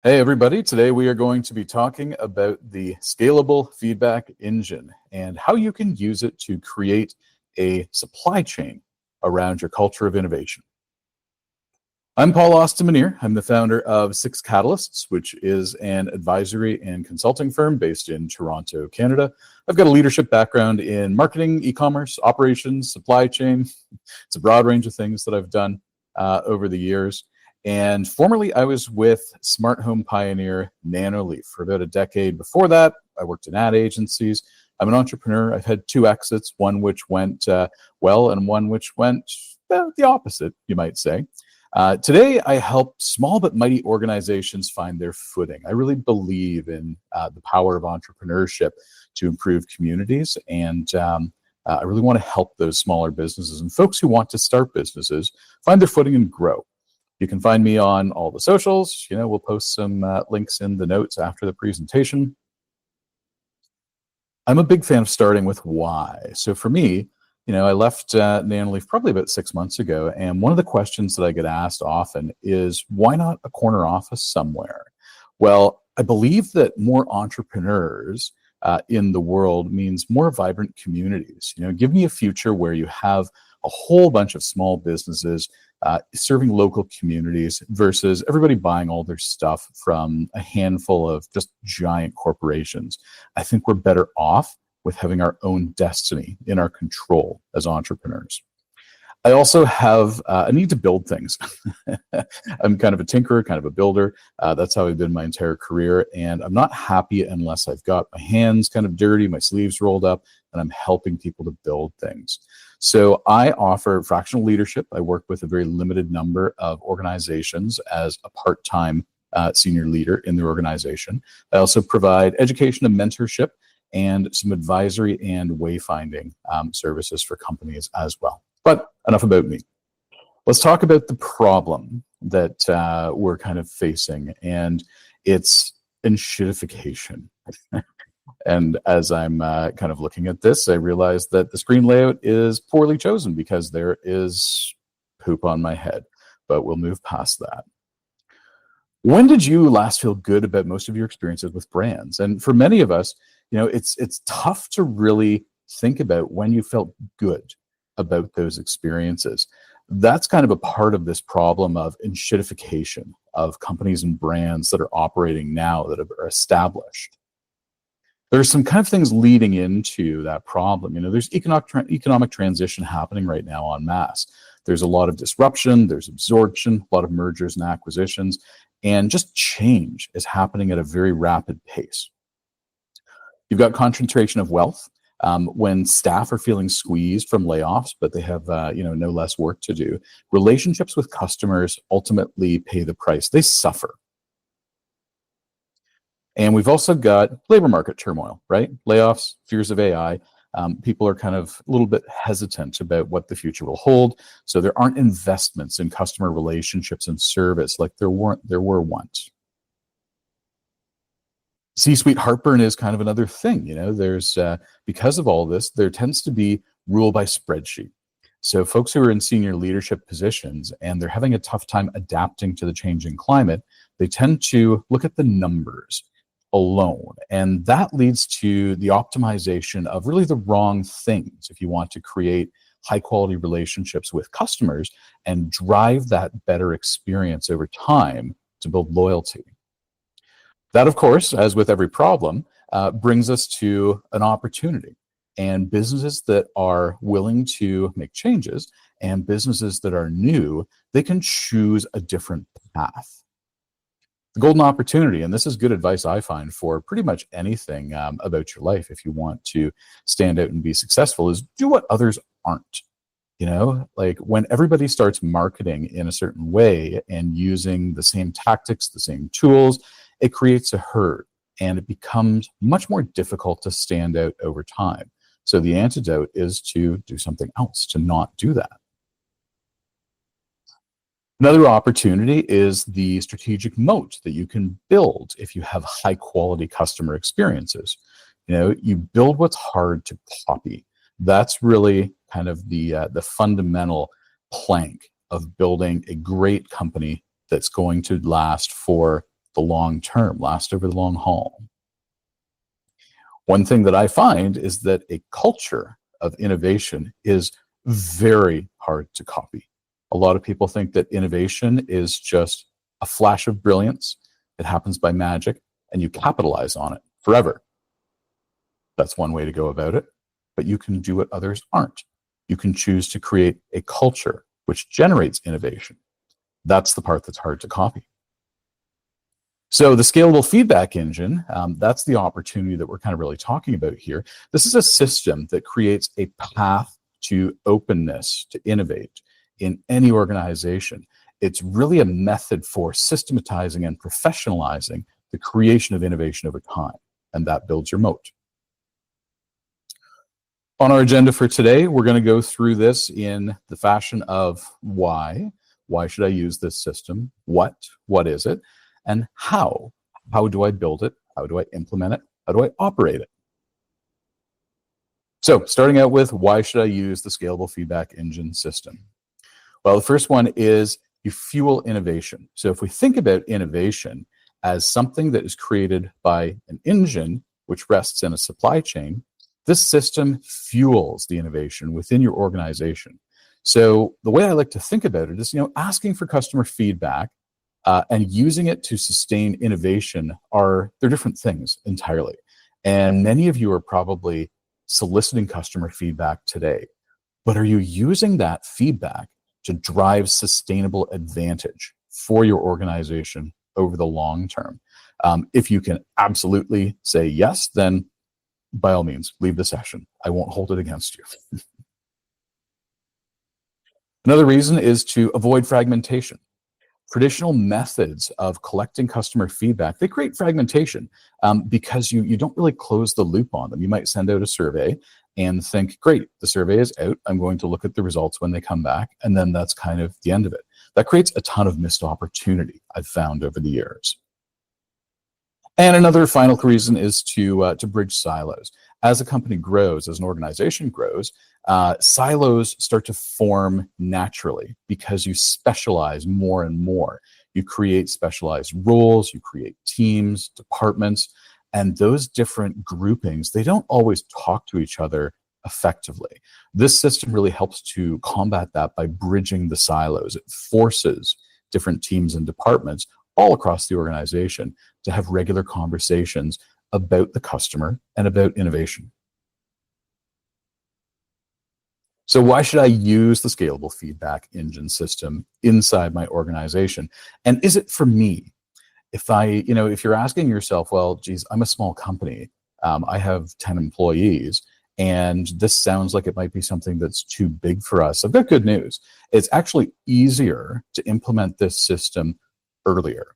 Hey everybody, today we are going to be talking about the Scalable Feedback Engine and how you can use it to create a supply chain around your culture of innovation. I'm Paul Ostermanier. I'm the founder of Six Catalysts, which is an advisory and consulting firm based in Toronto, Canada. I've got a leadership background in marketing, e-commerce, operations, supply chain. It's a broad range of things that I've done over the years. And formerly, I was with smart home pioneer Nanoleaf for about a decade. Before that, I worked in ad agencies. I'm an entrepreneur. I've had two exits, one which went well and one which went the opposite, you might say. Today, I help small but mighty organizations find their footing. I really believe in the power of entrepreneurship to improve communities, and I really want to help those smaller businesses and folks who want to start businesses find their footing and grow. You can find me on all the socials. We'll post some links in the notes after the presentation. I'm a big fan of starting with why. So for me, I left Nanoleaf probably about 6 months ago, and one of the questions that I get asked often is, why not a corner office somewhere? Well, I believe that more entrepreneurs in the world means more vibrant communities. Give me a future where you have a whole bunch of small businesses serving local communities versus everybody buying all their stuff from a handful of just giant corporations. I think we're better off with having our own destiny in our control as entrepreneurs. I also have a need to build things. I'm kind of a tinkerer, kind of a builder. That's how I've been my entire career. And I'm not happy unless I've got my hands kind of dirty, my sleeves rolled up, and I'm helping people to build things. So I offer fractional leadership. I work with a very limited number of organizations as a part-time senior leader in the organization. I also provide education and mentorship and some advisory and wayfinding services for companies as well. But enough about me. Let's talk about the problem that we're kind of facing, and it's enshittification. And as I'm kind of looking at this, I realize that the screen layout is poorly chosen because there is poop on my head, but we'll move past that. When did you last feel good about most of your experiences with brands? And for many of us, it's tough to really think about when you felt good about those experiences. That's kind of a part of this problem of enshittification of companies and brands that are operating now that are established. There's some kind of things leading into that problem. There's economic transition happening right now en masse. There's a lot of disruption, there's absorption, a lot of mergers and acquisitions, and just change is happening at a very rapid pace. You've got concentration of wealth. When staff are feeling squeezed from layoffs, but they have no less work to do, relationships with customers ultimately pay the price. They suffer. And we've also got labor market turmoil, right? Layoffs, fears of AI. People are kind of a little bit hesitant about what the future will hold. So there aren't investments in customer relationships and service like there were once. C-suite heartburn is kind of another thing. There's because of all this, there tends to be rule by spreadsheet. So folks who are in senior leadership positions and they're having a tough time adapting to the changing climate, they tend to look at the numbers alone. And that leads to the optimization of really the wrong things if you want to create high quality relationships with customers and drive that better experience over time to build loyalty. That, of course, as with every problem, brings us to an opportunity. And businesses that are willing to make changes and businesses that are new, they can choose a different path. The golden opportunity, and this is good advice I find for pretty much anything about your life if you want to stand out and be successful, is do what others aren't. Like when everybody starts marketing in a certain way and using the same tactics, the same tools, it creates a herd and it becomes much more difficult to stand out over time. So the antidote is to do something else, to not do that. Another opportunity is the strategic moat that you can build if you have high quality customer experiences. You build what's hard to copy. That's really kind of the fundamental plank of building a great company that's going to last for the long term, last over the long haul. One thing that I find is that a culture of innovation is very hard to copy. A lot of people think that innovation is just a flash of brilliance. It happens by magic, and you capitalize on it forever. That's one way to go about it. But you can do what others aren't. You can choose to create a culture which generates innovation. That's the part that's hard to copy. So the scalable feedback engine, that's the opportunity that we're kind of really talking about here. This is a system that creates a path to openness, to innovate in any organization. It's really a method for systematizing and professionalizing the creation of innovation over time, and that builds your moat. On our agenda for today, we're going to go through this in the fashion of why. Why should I use this system? What is it? And how? How do I build it? How do I implement it? How do I operate it? So starting out with, why should I use the Scalable Feedback Engine system? Well, the first one is you fuel innovation. So if we think about innovation as something that is created by an engine, which rests in a supply chain, this system fuels the innovation within your organization. So the way I like to think about it is, asking for customer feedback and using it to sustain innovation they're different things entirely. And many of you are probably soliciting customer feedback today, but are you using that feedback to drive sustainable advantage for your organization over the long term? If you can absolutely say yes, then by all means, leave the session. I won't hold it against you. Another reason is to avoid fragmentation. Traditional methods of collecting customer feedback, they create fragmentation because you don't really close the loop on them. You might send out a survey and think, great, the survey is out. I'm going to look at the results when they come back. And then that's kind of the end of it. That creates a ton of missed opportunity, I've found over the years. And another final reason is to bridge silos. As a company grows, as an organization grows, silos start to form naturally because you specialize more and more. You create specialized roles, you create teams, departments, and those different groupings, they don't always talk to each other effectively. This system really helps to combat that by bridging the silos. It forces different teams and departments all across the organization to have regular conversations about the customer and about innovation. So why should I use the Scalable Feedback Engine system inside my organization? And is it for me? If you're asking yourself, well, geez, I'm a small company. I have 10 employees, and this sounds like it might be something that's too big for us. I've got good news. It's actually easier to implement this system earlier.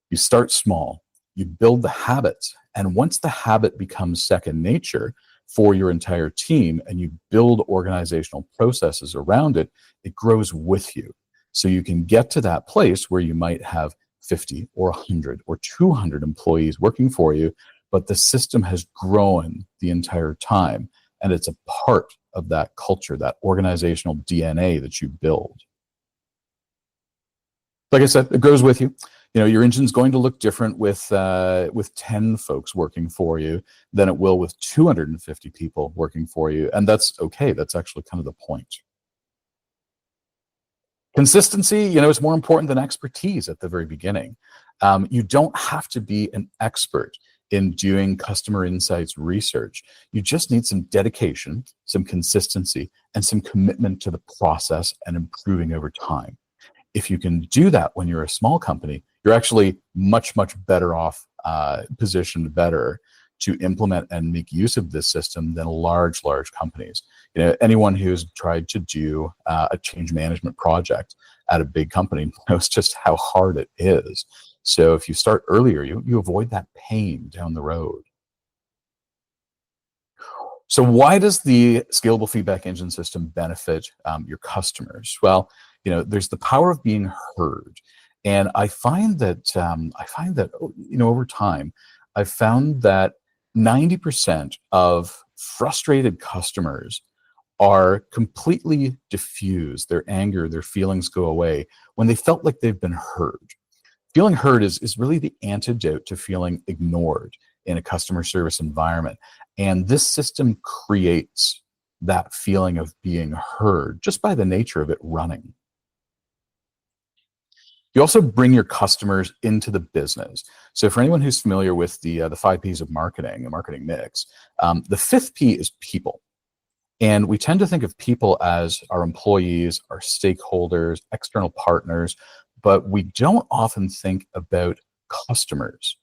You start small, you build the habits, and once the habit becomes second nature for your entire team and you build organizational processes around it, it grows with you. So you can get to that place where you might have 50 or 100 or 200 employees working for you, but the system has grown the entire time, and it's a part of that culture, that organizational DNA that you build. Like I said, it grows with you. Your engine's going to look different with 10 folks working for you than it will with 250 people working for you. And that's okay. That's actually kind of the point. Consistency, is more important than expertise at the very beginning. You don't have to be an expert in doing customer insights research. You just need some dedication, some consistency, and some commitment to the process and improving over time. If you can do that when you're a small company, you're actually much, much better off, positioned better to implement and make use of this system than large companies. Anyone who's tried to do a change management project at a big company knows just how hard it is. So if you start earlier, you avoid that pain down the road. So why does the Scalable Feedback Engine system benefit your customers? Well, there's the power of being heard. And I find that over time, I've found that 90% of frustrated customers are completely diffused. Their anger, their feelings go away when they felt like they've been heard. Feeling heard is really the antidote to feeling ignored in a customer service environment. And this system creates that feeling of being heard just by the nature of it running. You also bring your customers into the business. So for anyone who's familiar with the 5 Ps of marketing, the marketing mix, the fifth P is people. And we tend to think of people as our employees, our stakeholders, external partners, but we don't often think about customers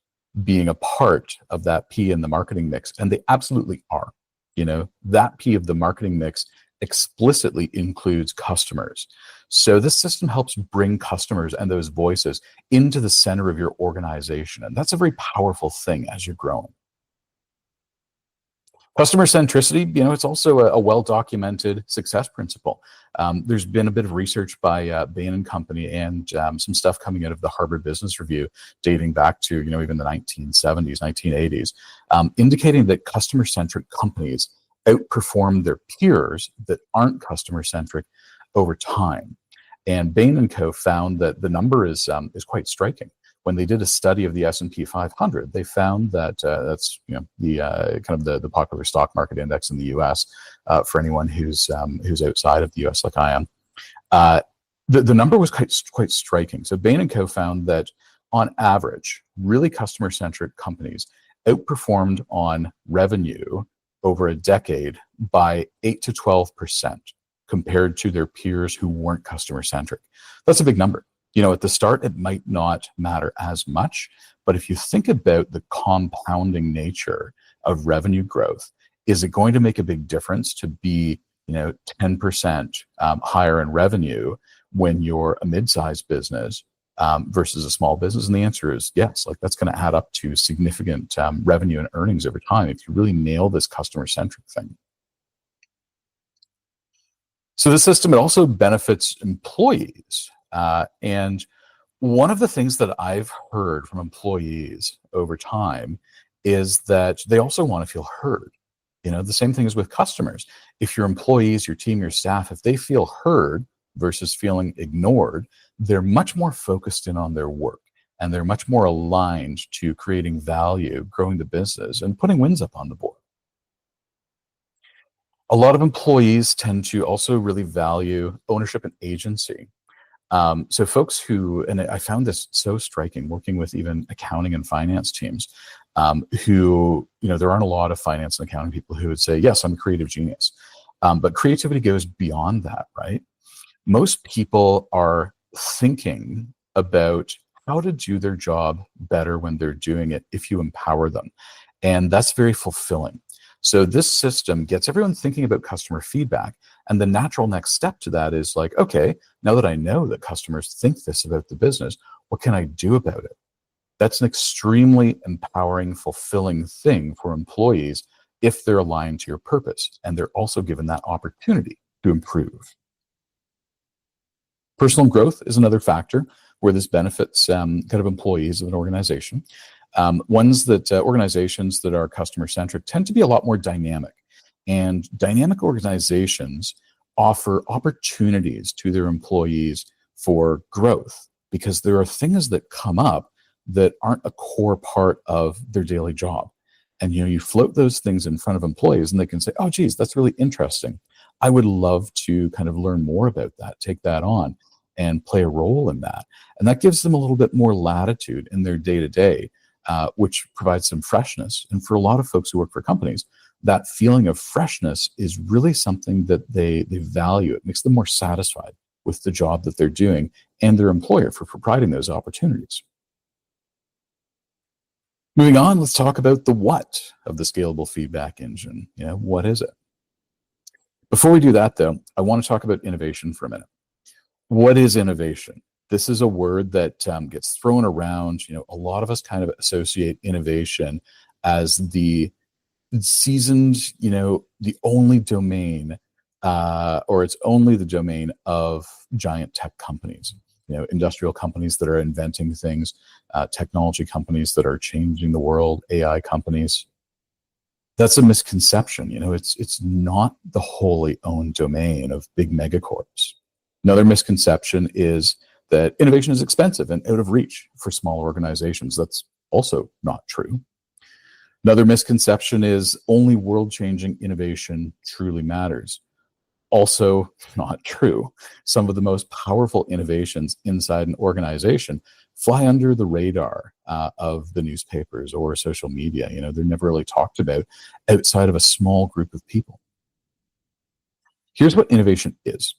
being a part of that P in the marketing mix. And they absolutely are. That P of the marketing mix explicitly includes customers. So this system helps bring customers and those voices into the center of your organization. And that's a very powerful thing as you're growing. Customer centricity, it's also a well-documented success principle. There's been a bit of research by Bain and Company and some stuff coming out of the Harvard Business Review dating back to, even the 1970s, 1980s, indicating that customer-centric companies outperform their peers that aren't customer-centric over time. And Bain and Co. found that the number is quite striking. When they did a study of the S&P 500, they found that that's the kind of the popular stock market index in the U.S. For anyone who's outside of the U.S. like I am. The number was quite striking. So Bain and Co. found that on average, really customer-centric companies outperformed on revenue over a decade by 8 to 12% compared to their peers who weren't customer-centric. That's a big number. At the start, it might not matter as much, but if you think about the compounding nature of revenue growth, is it going to make a big difference to be, 10% higher in revenue when you're a mid-sized business versus a small business? And the answer is yes. That's going to add up to significant revenue and earnings over time if you really nail this customer-centric thing. So the system, it also benefits employees. And one of the things that I've heard from employees over time is that they also want to feel heard. The same thing is with customers. If your employees, your team, your staff, if they feel heard versus feeling ignored, they're much more focused in on their work and they're much more aligned to creating value, growing the business, and putting wins up on the board. A lot of employees tend to also really value ownership and agency. So folks who, and I found this so striking working with even accounting and finance teams, who, there aren't a lot of finance and accounting people who would say, yes, I'm a creative genius. But creativity goes beyond that, right? Most people are thinking about how to do their job better when they're doing it if you empower them. And that's very fulfilling. So this system gets everyone thinking about customer feedback. And the natural next step to that is like, okay, now that I know that customers think this about the business, what can I do about it? That's an extremely empowering, fulfilling thing for employees if they're aligned to your purpose. And they're also given that opportunity to improve. Personal growth is another factor where this benefits kind of employees of an organization. Organizations that are customer-centric tend to be a lot more dynamic. And dynamic organizations offer opportunities to their employees for growth because there are things that come up that aren't a core part of their daily job. And you float those things in front of employees and they can say, oh, geez, that's really interesting. I would love to kind of learn more about that, take that on and play a role in that. And that gives them a little bit more latitude in their day-to-day, which provides some freshness. And for a lot of folks who work for companies, that feeling of freshness is really something that they value. It makes them more satisfied with the job that they're doing and their employer for providing those opportunities. Moving on, let's talk about the what of the Scalable Feedback Engine. What is it? Before we do that, though, I want to talk about innovation for a minute. What is innovation? This is a word that gets thrown around. A lot of us kind of associate innovation as the seasoned, the only domain, or it's only the domain of giant tech companies, industrial companies that are inventing things, technology companies that are changing the world, AI companies. That's a misconception. It's not the wholly owned domain of big megacorps. Another misconception is that innovation is expensive and out of reach for small organizations. That's also not true. Another misconception is only world-changing innovation truly matters. Also not true. Some of the most powerful innovations inside an organization fly under the radar of the newspapers or social media. They're never really talked about outside of a small group of people. Here's what innovation is.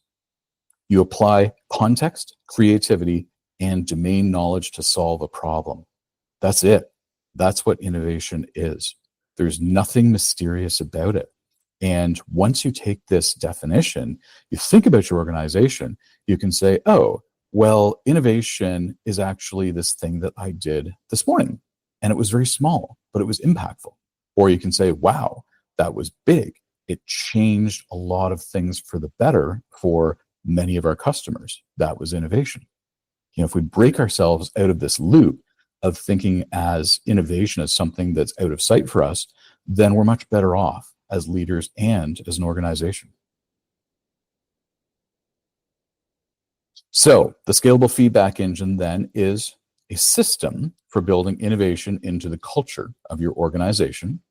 You apply context, creativity, and domain knowledge to solve a problem. That's it. That's what innovation is. There's nothing mysterious about it. And once you take this definition, you think about your organization, you can say, oh, well, innovation is actually this thing that I did this morning. And it was very small, but it was impactful. Or you can say, wow, that was big. It changed a lot of things for the better for many of our customers. That was innovation. If we break ourselves out of this loop of thinking as innovation as something that's out of sight for us, then we're much better off as leaders and as an organization. So the Scalable Feedback Engine then is a system for building innovation into the culture of your organization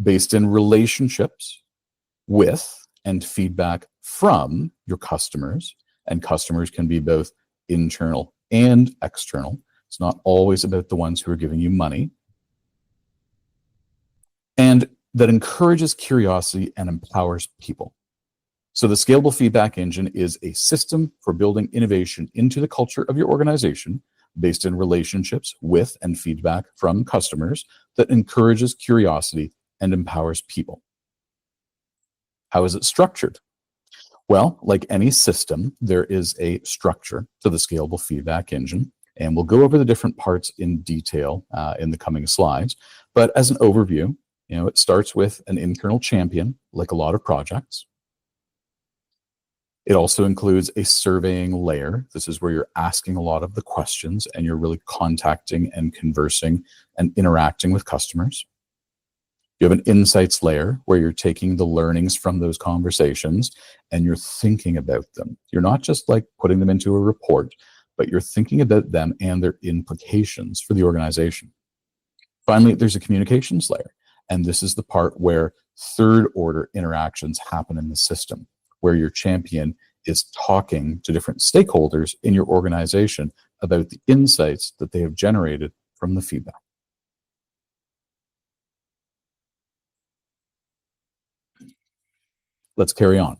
based in relationships with and feedback from your customers. And customers can be both internal and external. It's not always about the ones who are giving you money. And that encourages curiosity and empowers people. So the Scalable Feedback Engine is a system for building innovation into the culture of your organization based in relationships with and feedback from customers that encourages curiosity and empowers people. How is it structured? Well, like any system, there is a structure to the Scalable Feedback Engine, and we'll go over the different parts in detail in the coming slides. But as an overview, it starts with an internal champion, like a lot of projects. It also includes a surveying layer. This is where you're asking a lot of the questions and you're really contacting and conversing and interacting with customers. You have an insights layer where you're taking the learnings from those conversations and you're thinking about them. You're not just like putting them into a report, but you're thinking about them and their implications for the organization. Finally, there's a communications layer. And this is the part where third order interactions happen in the system, where your champion is talking to different stakeholders in your organization about the insights that they have generated from the feedback. Let's carry on.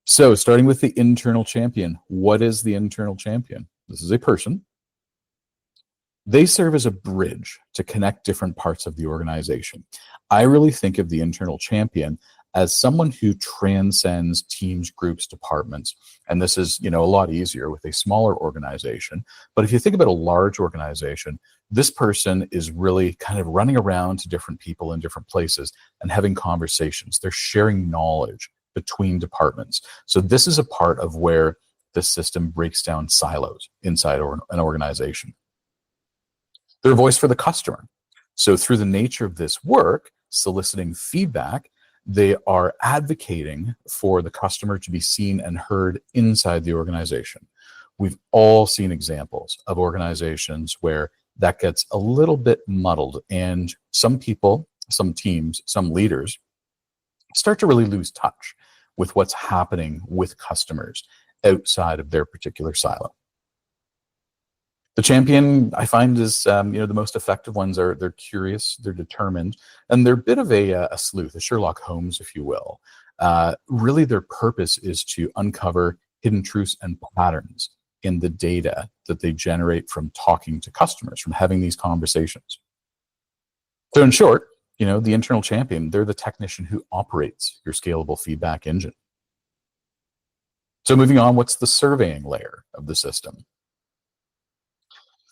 So starting with the internal champion, what is the internal champion? This is a person. They serve as a bridge to connect different parts of the organization. I really think of the internal champion as someone who transcends teams, groups, departments. And this is, a lot easier with a smaller organization. But if you think about a large organization, this person is really kind of running around to different people in different places and having conversations. They're sharing knowledge between departments. So this is a part of where the system breaks down silos inside an organization. They're a voice for the customer. So through the nature of this work, soliciting feedback, they are advocating for the customer to be seen and heard inside the organization. We've all seen examples of organizations where that gets a little bit muddled, and some people, some teams, some leaders start to really lose touch with what's happening with customers outside of their particular silo. The champion, I find, is the most effective ones they're curious, they're determined, and they're a bit of a sleuth, a Sherlock Holmes, if you will. Really, their purpose is to uncover hidden truths and patterns in the data that they generate from talking to customers, from having these conversations. So in short, the internal champion, they're the technician who operates your scalable feedback engine. So moving on, what's the surveying layer of the system?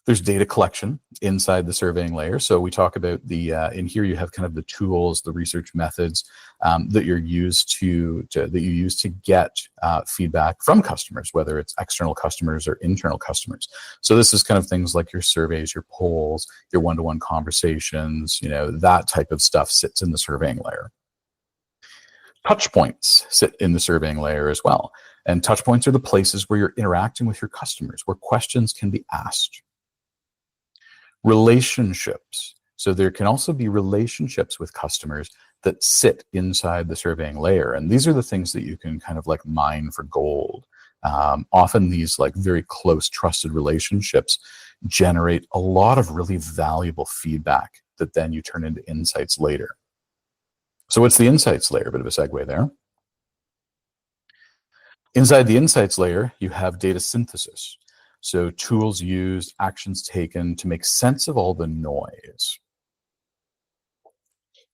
There's data collection inside the surveying layer. So we talk about in here you have kind of the tools, the research methods that you use to get feedback from customers, whether it's external customers or internal customers. So this is kind of things like your surveys, your polls, your one-to-one conversations, that type of stuff sits in the surveying layer. Touch points sit in the surveying layer as well. And touch points are the places where you're interacting with your customers, where questions can be asked. Relationships. So there can also be relationships with customers that sit inside the surveying layer. And these are the things that you can kind of like mine for gold. Often these like very close trusted relationships generate a lot of really valuable feedback that then you turn into insights later. So what's the insights layer? Bit of a segue there. Inside the insights layer, you have data synthesis. So tools used, actions taken to make sense of all the noise.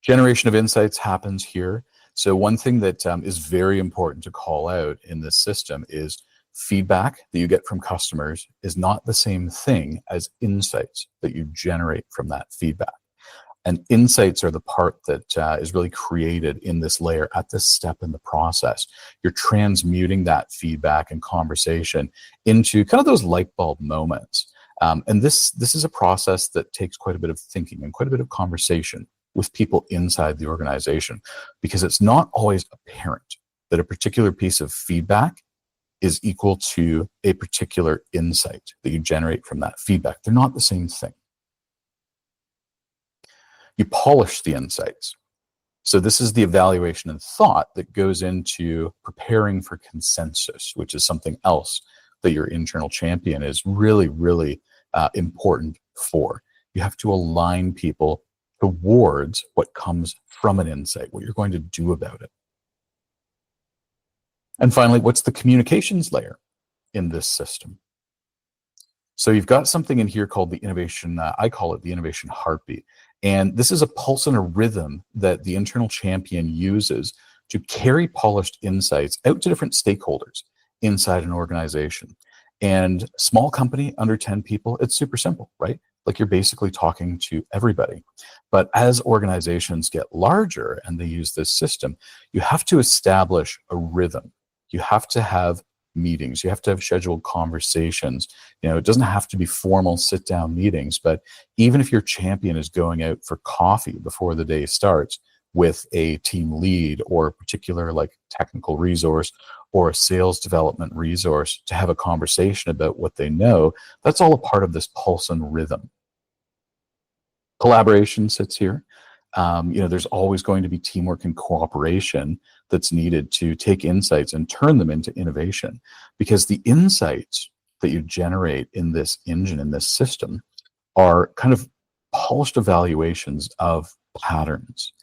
Generation of insights happens here. So one thing that is very important to call out in this system is feedback that you get from customers is not the same thing as insights that you generate from that feedback. And insights are the part that is really created in this layer at this step in the process. You're transmuting that feedback and conversation into kind of those light bulb moments. And this is a process that takes quite a bit of thinking and quite a bit of conversation with people inside the organization, because it's not always apparent that a particular piece of feedback is equal to a particular insight that you generate from that feedback. They're not the same thing. You polish the insights. So this is the evaluation and thought that goes into preparing for consensus, which is something else that your internal champion is really, really important for. You have to align people towards what comes from an insight, what you're going to do about it. And finally, what's the communications layer in this system? So you've got something in here called the innovation, I call it the innovation heartbeat. And this is a pulse and a rhythm that the internal champion uses to carry polished insights out to different stakeholders inside an organization. And small company, under 10 people, it's super simple, right? Like you're basically talking to everybody. But as organizations get larger and they use this system, you have to establish a rhythm. You have to have meetings. You have to have scheduled conversations. You know, it doesn't have to be formal sit-down meetings, but even if your champion is going out for coffee before the day starts with a team lead or a particular like technical resource or a sales development resource to have a conversation about what they know, that's all a part of this pulse and rhythm. Collaboration sits here. There's always going to be teamwork and cooperation that's needed to take insights and turn them into innovation, because the insights that you generate in this engine, in this system, are kind of polished evaluations of patterns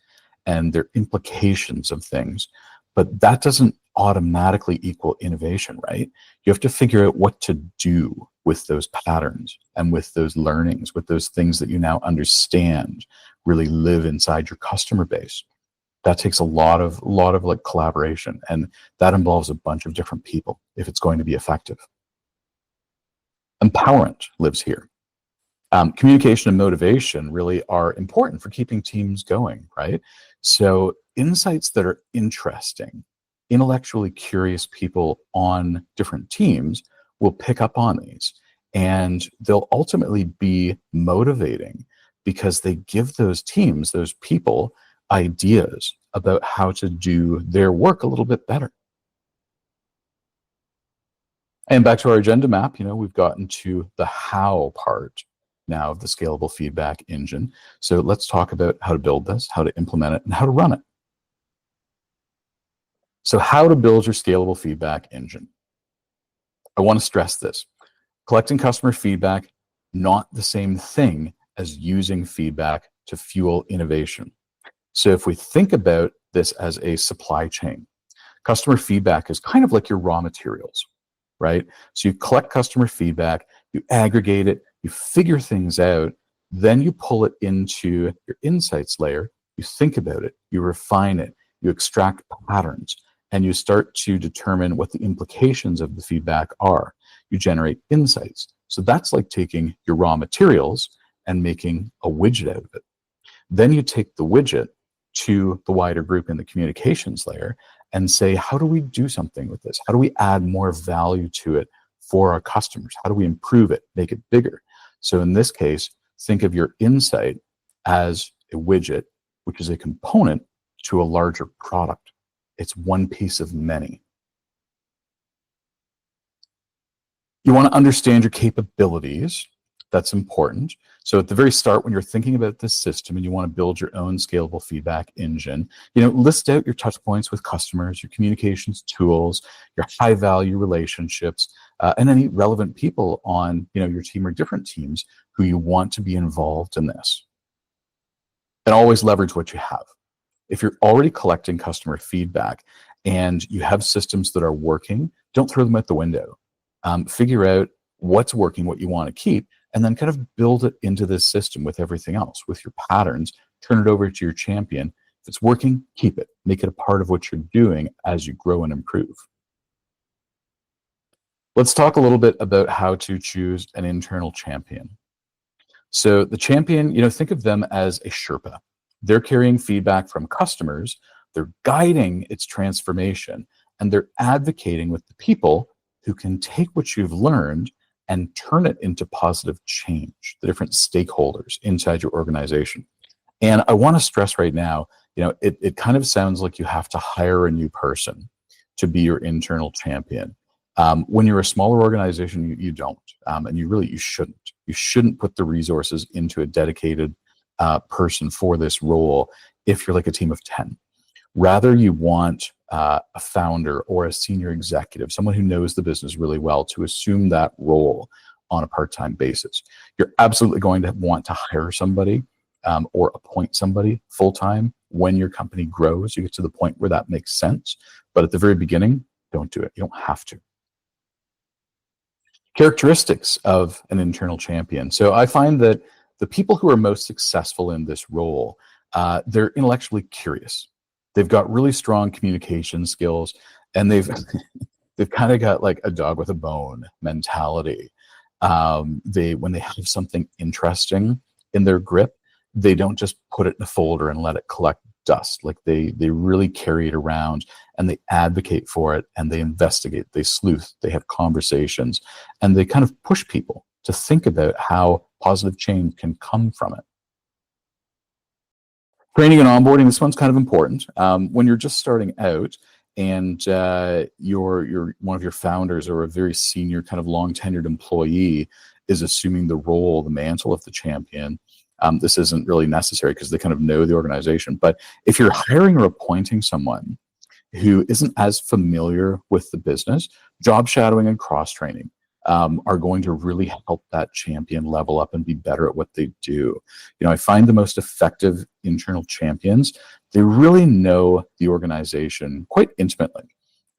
and their implications of things. But that doesn't automatically equal innovation, right? You have to figure out what to do with those patterns and with those learnings, with those things that you now understand really live inside your customer base. That takes a lot of like collaboration, and that involves a bunch of different people if it's going to be effective. Empowerment lives here. Communication and motivation really are important for keeping teams going, right? So insights that are interesting, intellectually curious people on different teams will pick up on these, and they'll ultimately be motivating because they give those teams, those people, ideas about how to do their work a little bit better. And back to our agenda map, we've gotten to the how part now of the scalable feedback engine. So let's talk about how to build this, how to implement it, and how to run it. So how to build your scalable feedback engine. I want to stress this. Collecting customer feedback, not the same thing as using feedback to fuel innovation. So if we think about this as a supply chain, customer feedback is kind of like your raw materials, right? So you collect customer feedback, you aggregate it, you figure things out, then you pull it into your insights layer, you think about it, you refine it, you extract patterns, and you start to determine what the implications of the feedback are. You generate insights. So that's like taking your raw materials and making a widget out of it. Then you take the widget to the wider group in the communications layer and say, how do we do something with this? How do we add more value to it for our customers? How do we improve it, make it bigger? So in this case, think of your insight as a widget, which is a component to a larger product. It's one piece of many. You want to understand your capabilities. That's important. So at the very start, when you're thinking about this system and you want to build your own scalable feedback engine, list out your touch points with customers, your communications tools, your high value relationships, and any relevant people on your team or different teams who you want to be involved in this. And always leverage what you have. If you're already collecting customer feedback and you have systems that are working, don't throw them out the window. Figure out what's working, what you want to keep, and then kind of build it into this system with everything else, with your patterns. Turn it over to your champion. If it's working, keep it. Make it a part of what you're doing as you grow and improve. Let's talk a little bit about how to choose an internal champion. So the champion, think of them as a Sherpa. They're carrying feedback from customers, they're guiding its transformation, and they're advocating with the people who can take what you've learned and turn it into positive change, the different stakeholders inside your organization. And I want to stress right now, it kind of sounds like you have to hire a new person to be your internal champion. When you're a smaller organization, you don't, and you shouldn't. You shouldn't put the resources into a dedicated person for this role if you're like a team of 10. Rather, you want a founder or a senior executive, someone who knows the business really well, to assume that role on a part-time basis. You're absolutely going to want to hire somebody or appoint somebody full-time when your company grows. You get to the point where that makes sense. But at the very beginning, don't do it. You don't have to. Characteristics of an internal champion. So I find that the people who are most successful in this role, they're intellectually curious. They've got really strong communication skills, and they've kind of got like a dog with a bone mentality. When they have something interesting in their grip, they don't just put it in a folder and let it collect dust. Like they really carry it around, and they advocate for it, and they investigate, they sleuth, they have conversations, and they kind of push people to think about how positive change can come from it. Training and onboarding, this one's kind of important. When you're just starting out and you're one of your founders or a very senior kind of long tenured employee is assuming the role, the mantle of the champion, this isn't really necessary because they kind of know the organization. But if you're hiring or appointing someone who isn't as familiar with the business, job shadowing and cross training are going to really help that champion level up and be better at what they do. I find the most effective internal champions, they really know the organization quite intimately.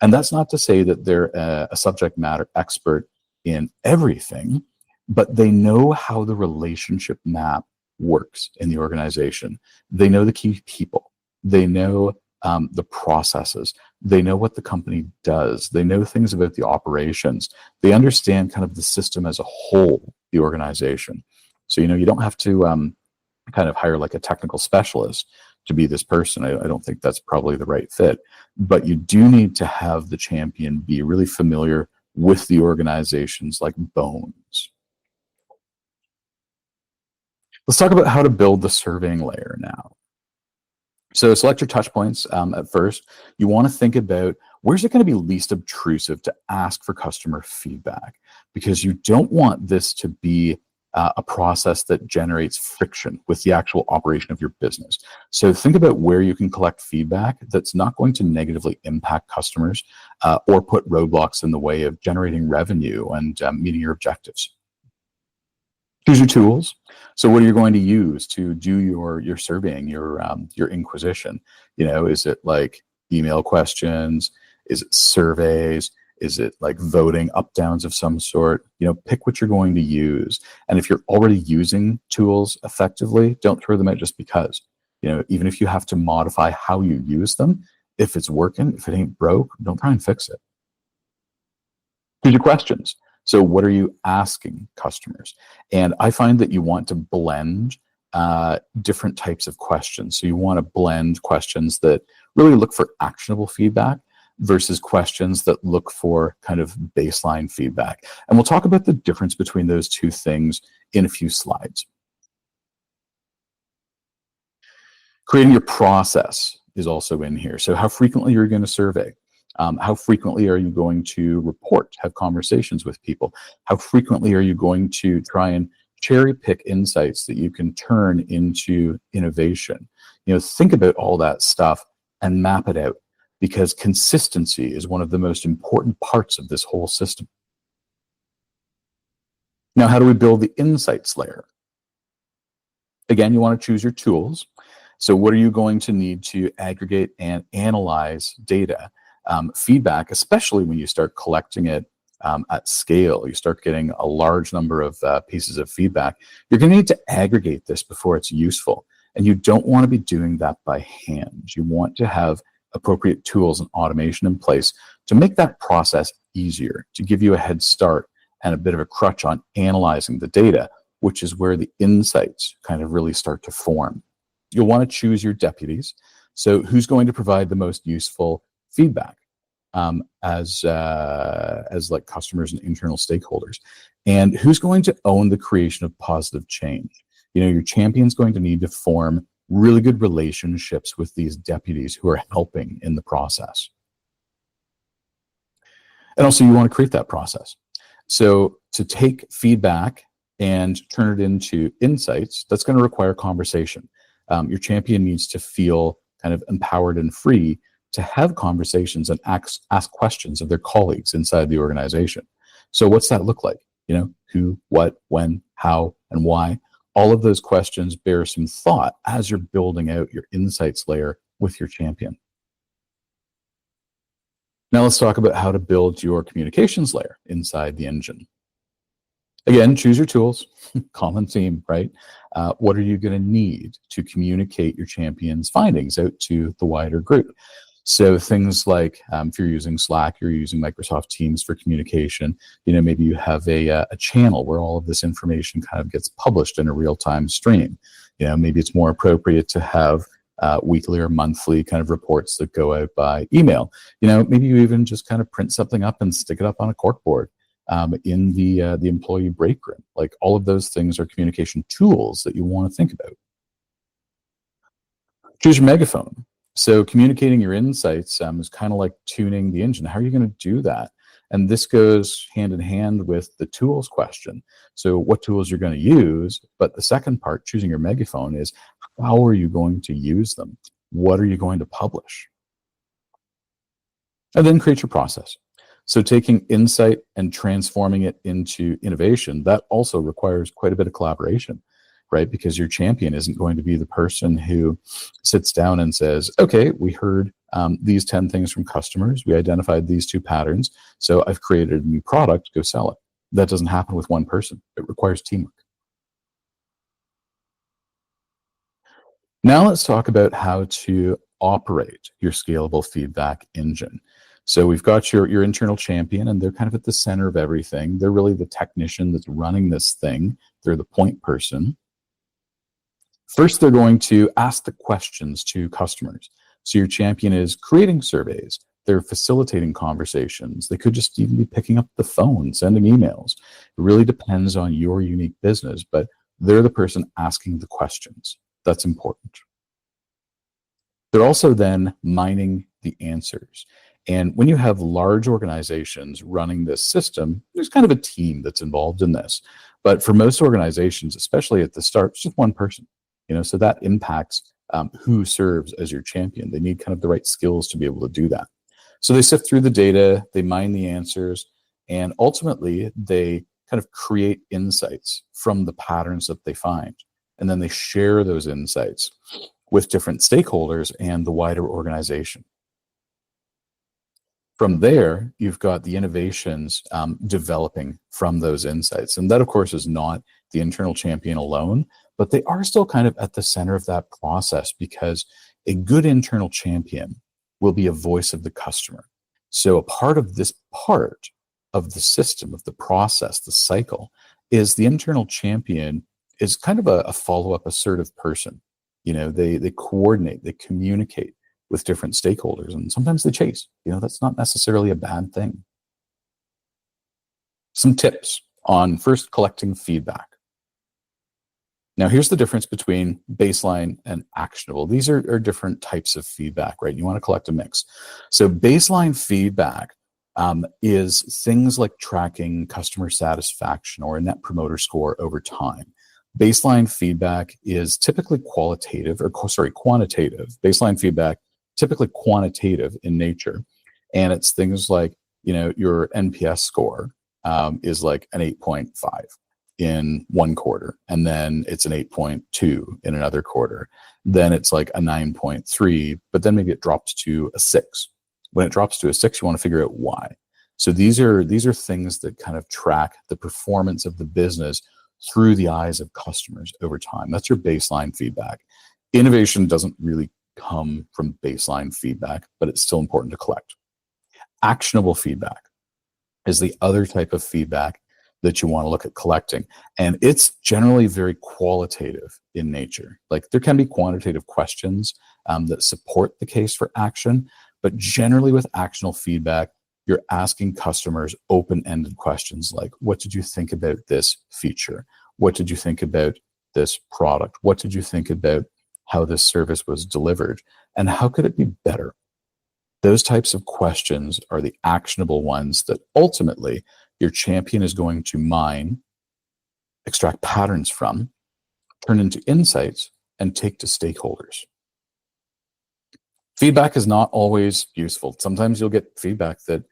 And that's not to say that they're a subject matter expert in everything, but they know how the relationship map works in the organization. They know the key people. They know the processes. They know what the company does. They know things about the operations. They understand kind of the system as a whole, the organization. So, you don't have to kind of hire like a technical specialist to be this person. I don't think that's probably the right fit. But you do need to have the champion be really familiar with the organization's like bones. Let's talk about how to build the surveying layer now. So select your touch points at first. You want to think about where's it going to be least obtrusive to ask for customer feedback, because you don't want this to be a process that generates friction with the actual operation of your business. So think about where you can collect feedback that's not going to negatively impact customers or put roadblocks in the way of generating revenue and meeting your objectives. Choose your tools. So what are you going to use to do your surveying, your inquisition? Is it like email questions? Is it surveys? Is it like voting up downs of some sort? Pick what you're going to use. And if you're already using tools effectively, don't throw them out just because. Even if you have to modify how you use them, if it's working, if it ain't broke, don't try and fix it. Choose your questions. So what are you asking customers? And I find that you want to blend different types of questions. So you want to blend questions that really look for actionable feedback versus questions that look for kind of baseline feedback. And we'll talk about the difference between those two things in a few slides. Creating your process is also in here. So how frequently you're going to survey. How frequently are you going to report, have conversations with people? How frequently are you going to try and cherry pick insights that you can turn into innovation? Think about all that stuff and map it out, because consistency is one of the most important parts of this whole system. Now, how do we build the insights layer? Again, you want to choose your tools. So what are you going to need to aggregate and analyze data? Feedback, especially when you start collecting it at scale, you start getting a large number of pieces of feedback, you're going to need to aggregate this before it's useful. And you don't want to be doing that by hand. You want to have appropriate tools and automation in place to make that process easier, to give you a head start and a bit of a crutch on analyzing the data, which is where the insights kind of really start to form. You'll want to choose your deputies. So who's going to provide the most useful feedback as like customers and internal stakeholders, and who's going to own the creation of positive change? Your champion's going to need to form really good relationships with these deputies who are helping in the process. And also you want to create that process. So to take feedback and turn it into insights, that's going to require conversation. Your champion needs to feel kind of empowered and free to have conversations and ask questions of their colleagues inside the organization. So what's that look like? Who, what, when, how, and why? All of those questions bear some thought as you're building out your insights layer with your champion. Now let's talk about how to build your communications layer inside the engine. Again, choose your tools, common theme, right? What are you going to need to communicate your champion's findings out to the wider group? So things like if you're using Slack, you're using Microsoft Teams for communication, maybe you have a channel where all of this information kind of gets published in a real-time stream. Maybe it's more appropriate to have weekly or monthly kind of reports that go out by email. Maybe you even just kind of print something up and stick it up on a corkboard in the employee break room. Like, all of those things are communication tools that you want to think about. Choose your megaphone. So communicating your insights is kind of like tuning the engine. How are you going to do that? And this goes hand in hand with the tools question. So what tools you're going to use, but the second part, choosing your megaphone, is how are you going to use them? What are you going to publish? And then create your process. So taking insight and transforming it into innovation, that also requires quite a bit of collaboration, right? Because your champion isn't going to be the person who sits down and says, okay, we heard these 10 things from customers. We identified these 2 patterns. So I've created a new product, go sell it. That doesn't happen with one person. It requires teamwork. Now let's talk about how to operate your scalable feedback engine. So we've got your internal champion, and they're kind of at the center of everything. They're really the technician that's running this thing. They're the point person. First, they're going to ask the questions to customers. So your champion is creating surveys. They're facilitating conversations. They could just even be picking up the phone, sending emails. It really depends on your unique business, but they're the person asking the questions. That's important. They're also then mining the answers. And when you have large organizations running this system, there's kind of a team that's involved in this. But for most organizations, especially at the start, it's just one person. So that impacts who serves as your champion. They need kind of the right skills to be able to do that. So they sift through the data, they mine the answers, and ultimately they kind of create insights from the patterns that they find. And then they share those insights with different stakeholders and the wider organization. From there, you've got the innovations developing from those insights. And that, of course, is not the internal champion alone, but they are still kind of at the center of that process, because a good internal champion will be a voice of the customer. So a part of this part of the system, of the process, the cycle, is the internal champion is kind of a follow-up assertive person. They coordinate, they communicate with different stakeholders, and sometimes they chase. That's not necessarily a bad thing. Some tips on first collecting feedback. Now, here's the difference between baseline and actionable. These are different types of feedback, right? You want to collect a mix. So baseline feedback is things like tracking customer satisfaction or a net promoter score over time. Baseline feedback is typically quantitative. Baseline feedback, typically quantitative in nature. And it's things like, your NPS score is like an 8.5 in one quarter, and then it's an 8.2 in another quarter. Then it's like a 9.3, but then maybe it drops to a 6. When it drops to a 6, you want to figure out why. So these are things that kind of track the performance of the business through the eyes of customers over time. That's your baseline feedback. Innovation doesn't really come from baseline feedback, but it's still important to collect. Actionable feedback is the other type of feedback that you want to look at collecting. And it's generally very qualitative in nature. Like, there can be quantitative questions that support the case for action, but generally with actionable feedback, you're asking customers open-ended questions like, what did you think about this feature? What did you think about this product? What did you think about how this service was delivered? And how could it be better? Those types of questions are the actionable ones that ultimately your champion is going to mine, extract patterns from, turn into insights, and take to stakeholders. Feedback is not always useful. Sometimes you'll get feedback that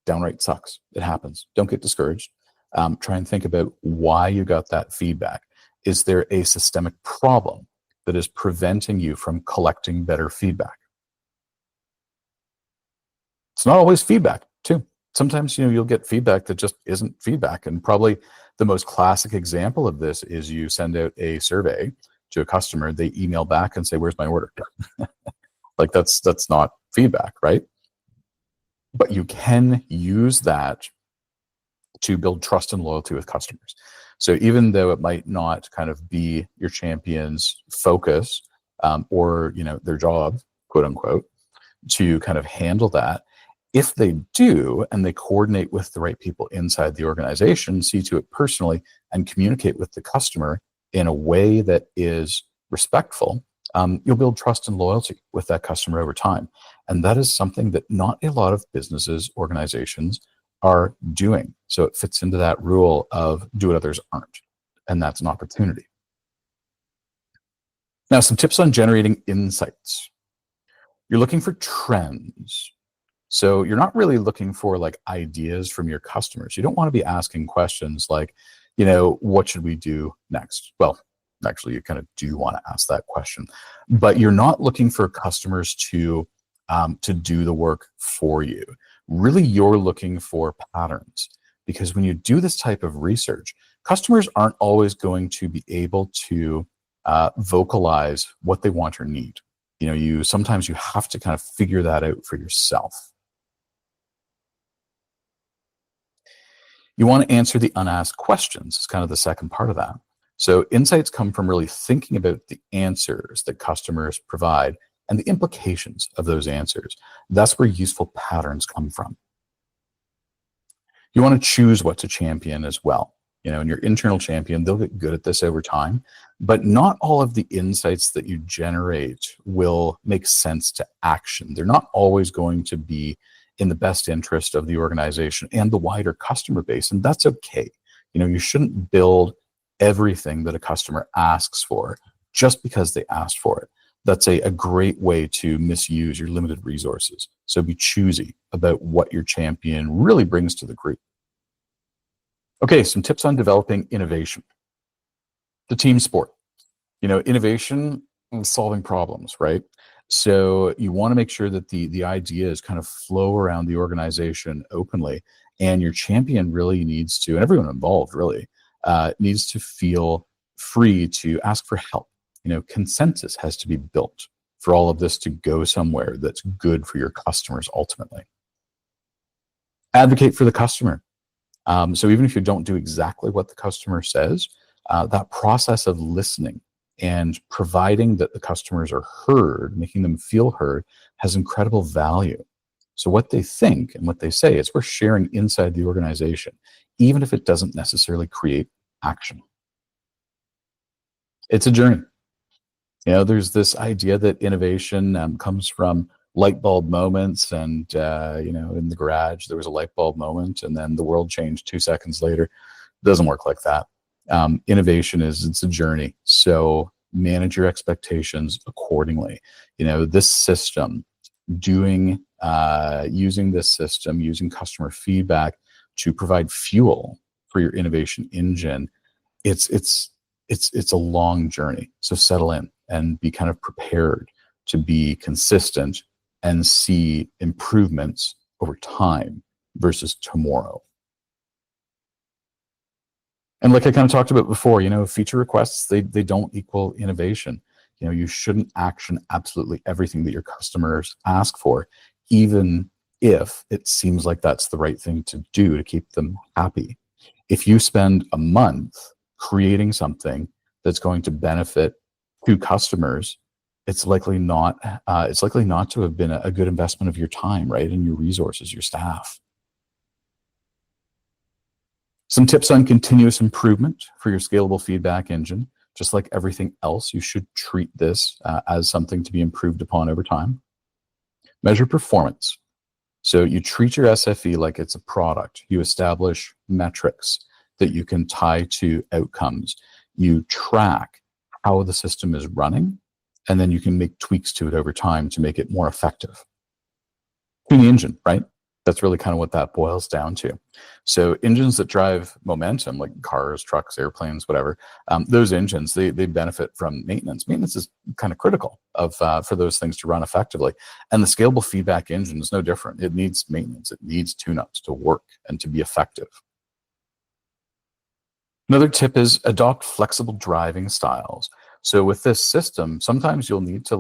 downright sucks. It happens. Don't get discouraged. Try and think about why you got that feedback. Is there a systemic problem that is preventing you from collecting better feedback? It's not always feedback, too. Sometimes, you'll get feedback that just isn't feedback. And probably the most classic example of this is you send out a survey to a customer, they email back and say, where's my order? Like, that's not feedback, right? But you can use that to build trust and loyalty with customers. So even though it might not kind of be your champion's focus or their job, quote unquote, to kind of handle that, if they do and they coordinate with the right people inside the organization, see to it personally, and communicate with the customer in a way that is respectful, you'll build trust and loyalty with that customer over time. And that is something that not a lot of businesses, organizations are doing. So it fits into that rule of do what others aren't. And that's an opportunity. Now, some tips on generating insights. You're looking for trends. So you're not really looking for like ideas from your customers. You don't want to be asking questions like, what should we do next? Well, actually, you kind of do want to ask that question, but you're not looking for customers to do the work for you. Really, you're looking for patterns, because when you do this type of research, customers aren't always going to be able to vocalize what they want or need. Sometimes you have to kind of figure that out for yourself. You want to answer the unasked questions. It's kind of the second part of that. So insights come from really thinking about the answers that customers provide and the implications of those answers. That's where useful patterns come from. You want to choose what to champion as well. And your internal champion, they'll get good at this over time, but not all of the insights that you generate will make sense to action. They're not always going to be in the best interest of the organization and the wider customer base, and that's okay. You shouldn't build everything that a customer asks for just because they asked for it. That's a great way to misuse your limited resources. So be choosy about what your champion really brings to the group. Okay, some tips on developing innovation. The team sport. Innovation is solving problems, right? So you want to make sure that the ideas kind of flow around the organization openly, and your champion really needs to, and everyone involved really, needs to feel free to ask for help. Consensus has to be built for all of this to go somewhere that's good for your customers ultimately. Advocate for the customer. So even if you don't do exactly what the customer says, that process of listening and providing that the customers are heard, making them feel heard, has incredible value. So what they think and what they say, it's worth sharing inside the organization, even if it doesn't necessarily create action. It's a journey. There's this idea that innovation comes from light bulb moments, and in the garage there was a light bulb moment, and then the world changed 2 seconds later. It doesn't work like that. Innovation it's a journey. So manage your expectations accordingly. This system, using this system, using customer feedback to provide fuel for your innovation engine. It's a long journey. So settle in and be kind of prepared to be consistent and see improvements over time versus tomorrow. And like I kind of talked about before, feature requests, they don't equal innovation. You shouldn't action absolutely everything that your customers ask for, even if it seems like that's the right thing to do to keep them happy. If you spend a month creating something that's going to benefit two customers, it's likely not to have been a good investment of your time, right? And your resources, your staff. Some tips on continuous improvement for your scalable feedback engine. Just like everything else, you should treat this as something to be improved upon over time. Measure performance. So you treat your SFE like it's a product. You establish metrics that you can tie to outcomes. You track how the system is running, and then you can make tweaks to it over time to make it more effective. Tune the engine, right? That's really kind of what that boils down to. So engines that drive momentum, like cars, trucks, airplanes, whatever, those engines, they benefit from maintenance. Maintenance is kind of critical for those things to run effectively. And the scalable feedback engine is no different. It needs maintenance. It needs tune-ups to work and to be effective. Another tip is adopt flexible driving styles. So with this system, sometimes you'll need to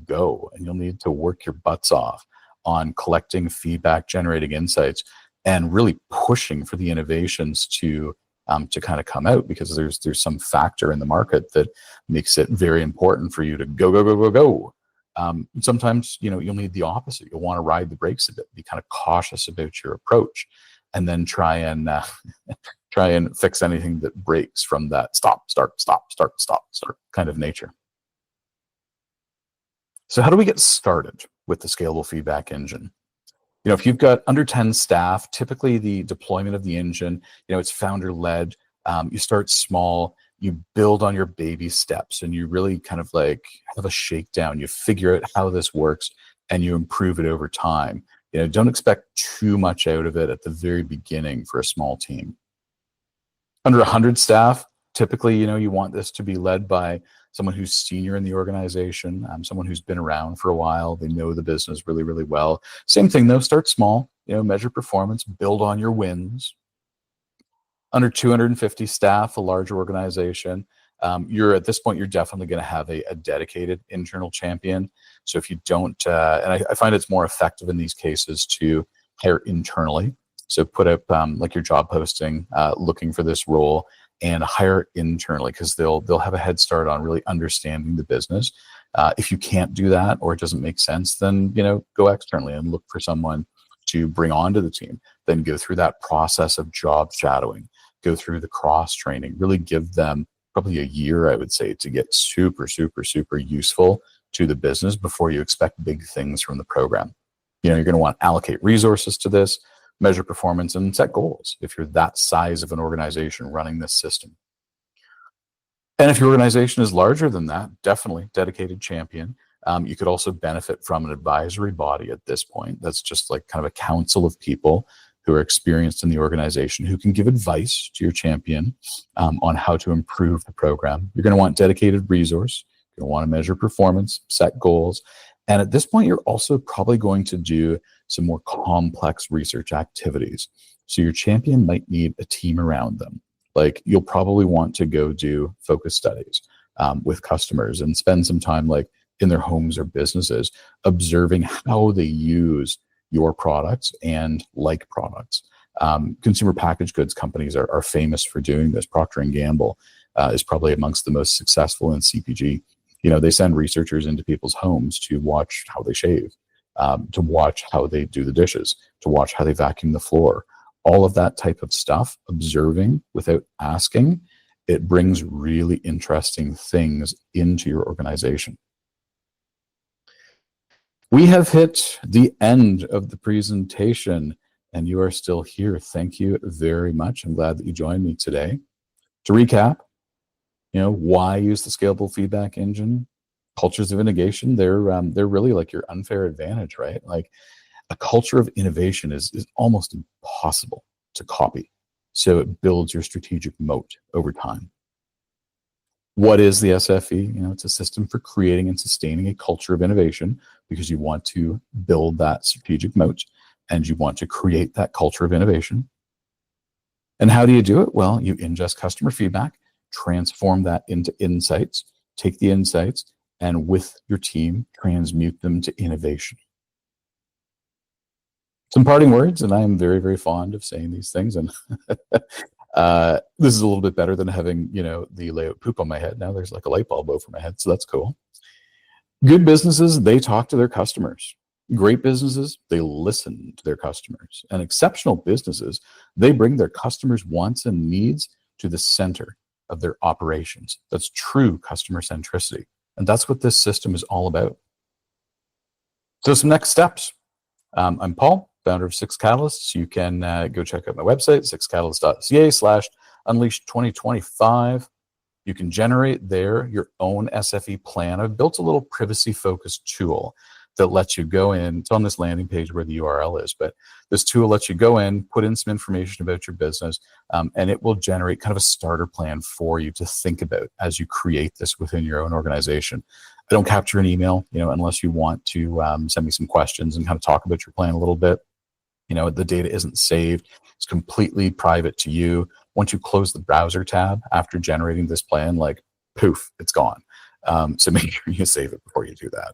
go, and you'll need to work your butts off on collecting feedback, generating insights, and really pushing for the innovations to kind of come out, because there's some factor in the market that makes it very important for you to go. Sometimes you'll need the opposite. You'll want to ride the brakes a bit, be kind of cautious about your approach, and then try and fix anything that breaks from that stop, start kind of nature. So how do we get started with the scalable feedback engine? If you've got under 10 staff, typically the deployment of the engine, it's founder-led. You start small, you build on your baby steps, and you really kind of like have a shakedown. You figure out how this works, and you improve it over time. Don't expect too much out of it at the very beginning for a small team. Under 100 staff, typically, you want this to be led by someone who's senior in the organization, someone who's been around for a while. They know the business really, really well. Same thing though, start small, measure performance, build on your wins. Under 250 staff, a larger organization, at this point, you're definitely going to have a dedicated internal champion. So if you don't, and I find it's more effective in these cases to hire internally. So put up like your job posting, looking for this role, and hire internally, because they'll have a head start on really understanding the business. If you can't do that, or it doesn't make sense, then go externally and look for someone to bring onto the team. Then go through that process of job shadowing, go through the cross training, really give them probably a year, I would say, to get super, super, super useful to the business before you expect big things from the program. You're going to want to allocate resources to this, measure performance, and set goals if you're that size of an organization running this system. And if your organization is larger than that, definitely dedicated champion. You could also benefit from an advisory body at this point. That's just like kind of a council of people who are experienced in the organization, who can give advice to your champion on how to improve the program. You're going to want dedicated resource. You're going to want to measure performance, set goals. And at this point, you're also probably going to do some more complex research activities. So your champion might need a team around them. Like, you'll probably want to go do focus studies with customers and spend some time like in their homes or businesses, observing how they use your products and like products. Consumer packaged goods companies are famous for doing this. Procter & Gamble is probably amongst the most successful in CPG. They send researchers into people's homes to watch how they shave, to watch how they do the dishes, to watch how they vacuum the floor. All of that type of stuff, observing without asking, it brings really interesting things into your organization. We have hit the end of the presentation, and you are still here. Thank you very much. I'm glad that you joined me today. To recap, why use the scalable feedback engine? Cultures of innovation, they're really like your unfair advantage, right? Like a culture of innovation is almost impossible to copy. So it builds your strategic moat over time. What is the SFE? It's a system for creating and sustaining a culture of innovation because you want to build that strategic moat and you want to create that culture of innovation. And how do you do it? Well, you ingest customer feedback, transform that into insights, take the insights, and with your team, transmute them to innovation. Some parting words, and I am very, very fond of saying these things, and this is a little bit better than having, the layout poop on my head. Now there's like a light bulb over my head, so that's cool. Good businesses, they talk to their customers. Great businesses, they listen to their customers. And exceptional businesses, they bring their customers' wants and needs to the center of their operations. That's true customer centricity. And that's what this system is all about. So some next steps. I'm Paul, founder of Six Catalysts. You can go check out my website, sixcatalysts.ca/unleash2025. You can generate there your own SFE plan. I've built a little privacy-focused tool that lets you go in. It's on this landing page where the URL is, but this tool lets you go in, put in some information about your business, and it will generate kind of a starter plan for you to think about as you create this within your own organization. I don't capture an email, unless you want to send me some questions and kind of talk about your plan a little bit. The data isn't saved. It's completely private to you. Once you close the browser tab after generating this plan, like poof, it's gone. So make sure you save it before you do that.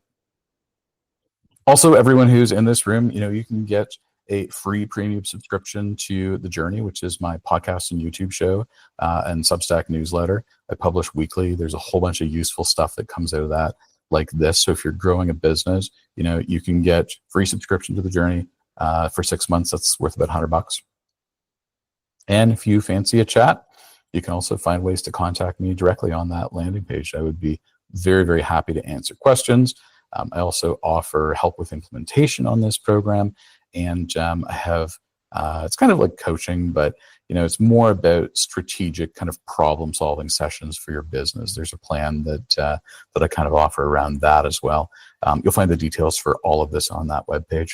Also, everyone who's in this room, you can get a free premium subscription to The Journey, which is my podcast and YouTube show and Substack newsletter. I publish weekly. There's a whole bunch of useful stuff that comes out of that like this. So if you're growing a business, you can get free subscription to The Journey for 6 months. That's worth about $100. And if you fancy a chat, you can also find ways to contact me directly on that landing page. I would be very, very happy to answer questions. I also offer help with implementation on this program, and I have it's kind of like coaching, but it's more about strategic kind of problem-solving sessions for your business. There's a plan that I kind of offer around that as well. You'll find the details for all of this on that webpage.